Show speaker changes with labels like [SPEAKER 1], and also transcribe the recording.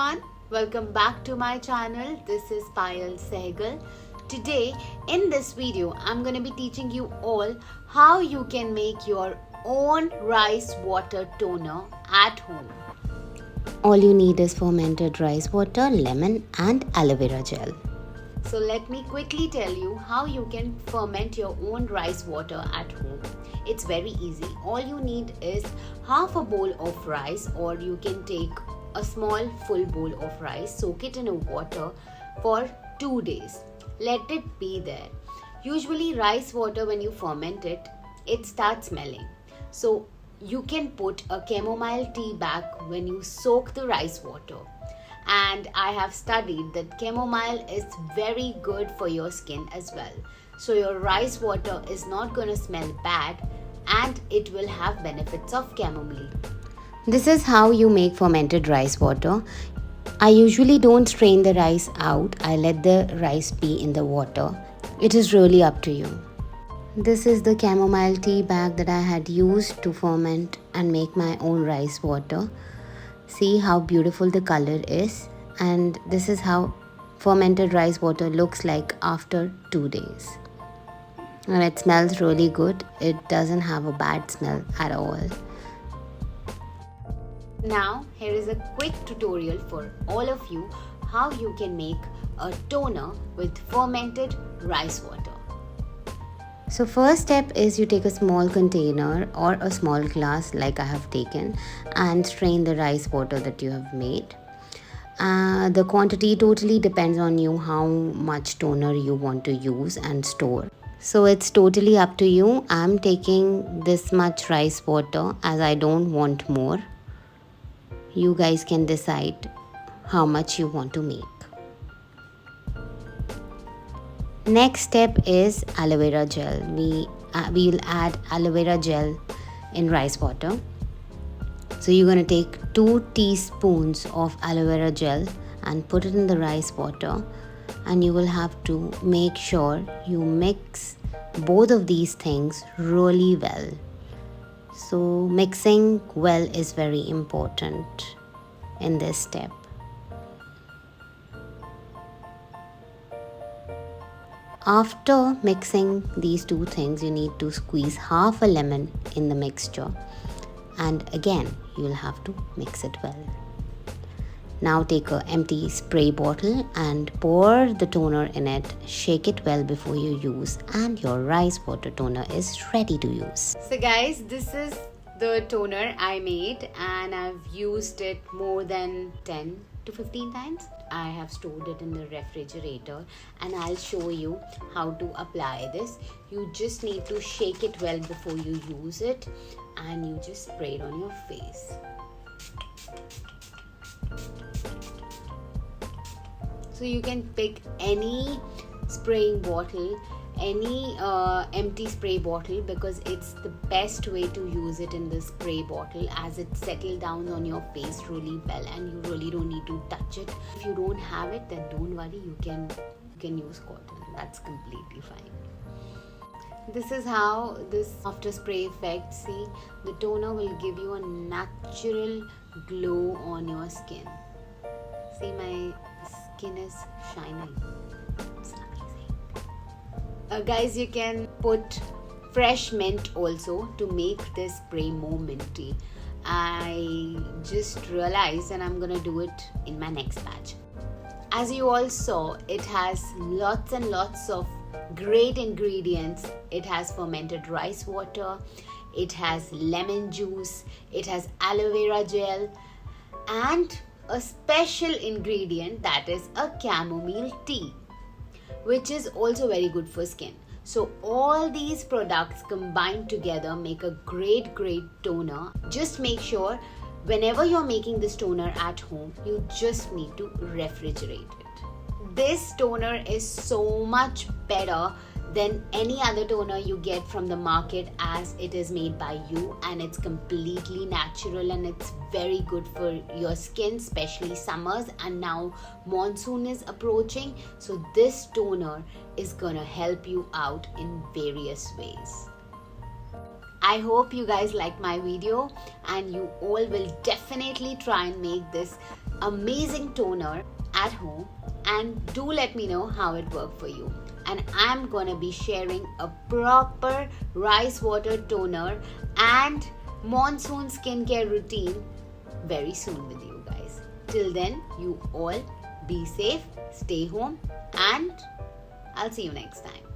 [SPEAKER 1] everyone, welcome back to my channel. This is Payal Sehgal. Today in this video I'm going to be teaching you all how you can make your own rice water toner at home.
[SPEAKER 2] All you need is fermented rice water, lemon and aloe vera gel.
[SPEAKER 1] So let me quickly tell you how you can ferment your own rice water at home. It's very easy. All you need is half a bowl of rice, or you can take a small full bowl of rice, soak it in a water for 2 days. Let it be there. Usually rice water, when you ferment it, it starts smelling. So you can put a chamomile tea bag when you soak the rice water. And I have studied that chamomile is very good for your skin as well. So your rice water is not going to smell bad and it will have benefits of chamomile.
[SPEAKER 2] This is how you make fermented rice water. I usually don't strain the rice out. I let the rice be in the water. It is really up to you. This is the chamomile tea bag that I had used to ferment and make my own rice water. See how beautiful the color is, and this is how fermented rice water looks like after 2 days. And it smells really good. It doesn't have a bad smell at all.
[SPEAKER 1] Now here is a quick tutorial for all of you how you can make a toner with fermented rice water.
[SPEAKER 2] So first step is you take a small container or a small glass like I have taken and strain the rice water that you have made. The quantity totally depends on you how much toner you want to use and store. So it's totally up to you. I'm taking this much rice water as I don't want more. You guys can decide how much you want to make. Next step is aloe vera gel. We'll add aloe vera gel in rice water. So you're going to take 2 teaspoons of aloe vera gel and put it in the rice water, and you will have to make sure you mix both of these things really well. So mixing well is very important in this step. After mixing these two things, you need to squeeze half a lemon in the mixture, and again you'll have to mix it well. Now take an empty spray bottle and pour the toner in it. Shake it well before you use, and your rice water toner is ready to use.
[SPEAKER 1] So guys, this is the toner I made and I've used it more than 10 to 15 times. I have stored it in the refrigerator and I'll show you how to apply this. You just need to shake it well before you use it, and you just spray it on your face. So you can pick any spraying bottle, any empty spray bottle, because it's the best way to use it in the spray bottle, as it settles down on your face really well and you really don't need to touch it. If you don't have it, then don't worry, you can use cotton. That's completely fine. This is how this after spray effect, see, the toner will give you a natural glow on your skin. See, my skin is shining. It's amazing. Guys, you can put fresh mint also to make this spray more minty. I just realized, and I'm gonna do it in my next batch. As you all saw, it has lots and lots of great ingredients. It has fermented rice water, it has lemon juice, it has aloe vera gel, and a special ingredient, that is a chamomile tea, which is also very good for skin. So all these products combined together make a great toner. Just make sure whenever you're making this toner at home, you just need to refrigerate it. This toner is so much better than any other toner you get from the market, as it is made by you and it's completely natural and it's very good for your skin, especially summers, and now monsoon is approaching, so this toner is gonna help you out in various ways. I hope you guys like my video and you all will definitely try and make this amazing toner at home, and do let me know how it worked for you. And I'm gonna be sharing a proper rice water toner and monsoon skincare routine very soon with you guys. Till then, you all be safe, stay home, and I'll see you next time.